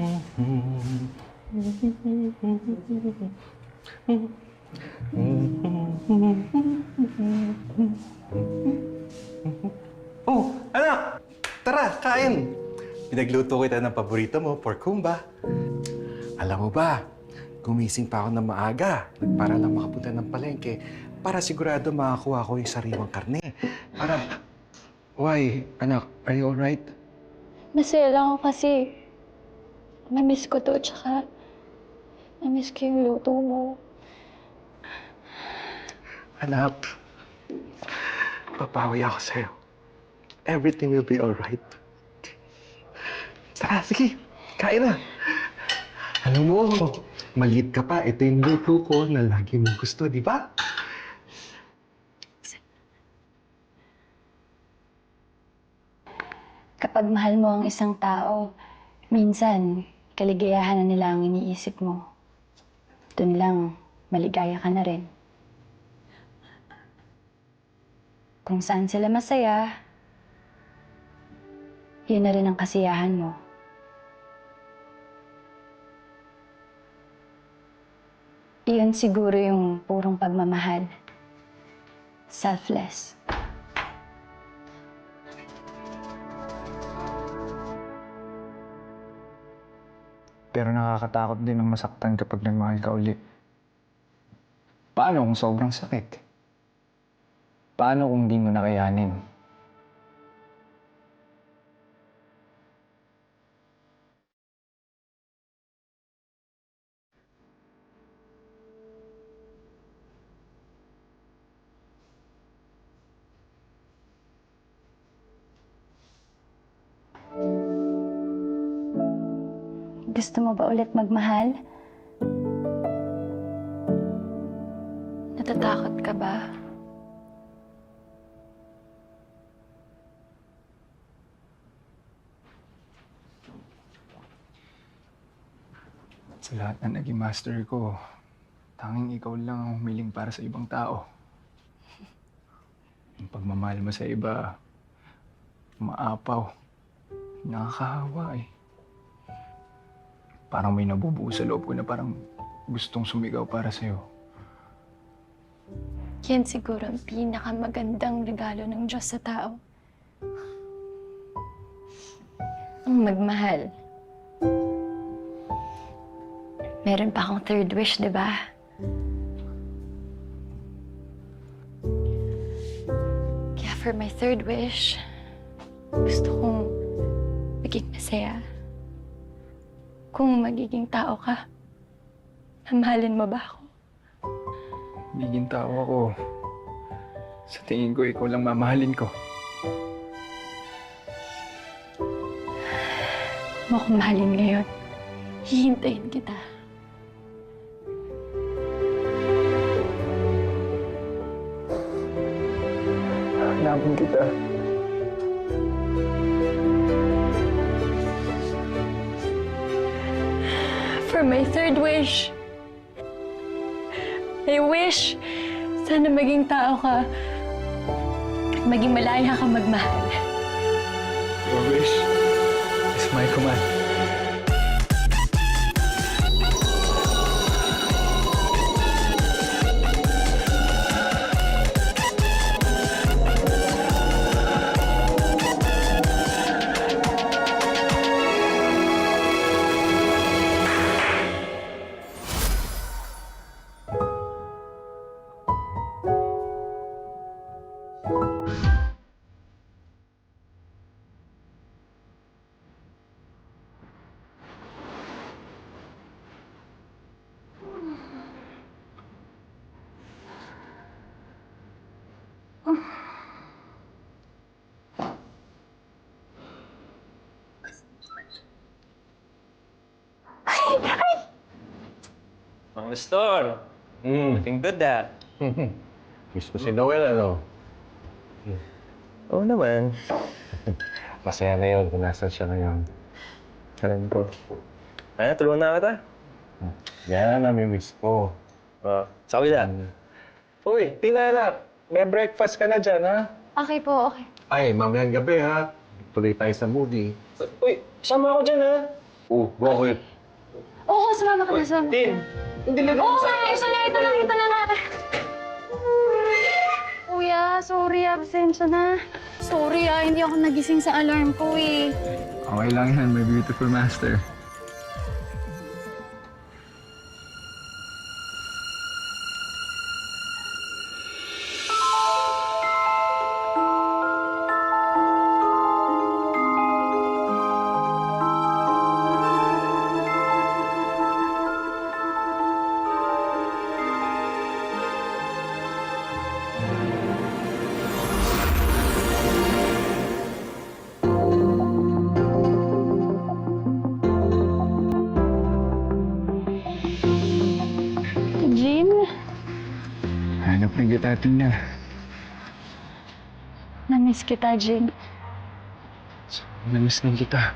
Oh, anak! Tara, kain! Pinagluto kita ng paborito mo, pork humba. Alam mo ba, gumising pa ako ng maaga para lang makapunta ng palengke para sigurado makakuha ko yung sariwang karne. Para... Why, anak? Are you alright? Masaya lang ako kasi na-miss ko to, tsaka na-miss ko yung luto mo. Anak, papawi ako sa'yo. Everything will be alright. Tara, sige. Kain na. Alam mo, maliit ka pa. Ito yung luto ko na lagi mong gusto, di ba? Kapag mahal mo ang isang tao, minsan, kaligayahan na nila ang iniisip mo. Doon lang, maligaya ka na rin. Kung saan sila masaya, yun na rin ang kasiyahan mo. Iyon siguro yung purong pagmamahal. Selfless. Pero nakakatakot din ang masaktan kapag nagmahal ka uli. Paano kung sobrang sakit? Paano kung di mo nakayanin? Gusto mo ba ulit magmahal? Natatakot ka ba? Sa lahat na naging master ko, tanging ikaw lang ang humiling para sa ibang tao. Ang pagmamahal mo sa iba, maapaw. Nakakahawa eh. Parang may nabubuo sa loob ko na parang gustong sumigaw para sa'yo. Yan siguro ang pinakamagandang regalo ng Diyos sa tao. Ang magmahal. Meron pa akong third wish, di ba? Kaya for my third wish, gusto kong maging masaya. Kung magiging tao ka, mamahalin mo ba ako? Magiging tao ako. Sa tingin ko, ikaw lang mamahalin ko. Kung mo akong mahalin ngayon, hihintayin kita. Hanapin kita. For my third wish, I wish sana maging tao ka at maging malaya ka magmahal. Your wish is my command. Mga Nestor, looking good ah. Miss ko si Noel, ano? Oo naman. Masaya na yun kung nasan siya ngayon. Alam ko. Ano, tulungan na kita. Yan, nami-miss ko. Sa kabila. Uy, Tina, anak. May breakfast ka na dyan, ha? Okay po, okay. Ay, mamayang gabi, ha? Tuloy tayo sa movie. Uy, sama ako dyan ha. Oh, bakit? Oo, sumama ka na sa... Tin! Hindi na Oo, ito lang. Kuya, sorry pasensya na. Sorry hindi ako nagising sa alarm ko eh. Okay lang yan, my beautiful master. Jean? Hanap na kita, Tina. Namiss kita, Jean. Namiss na kita.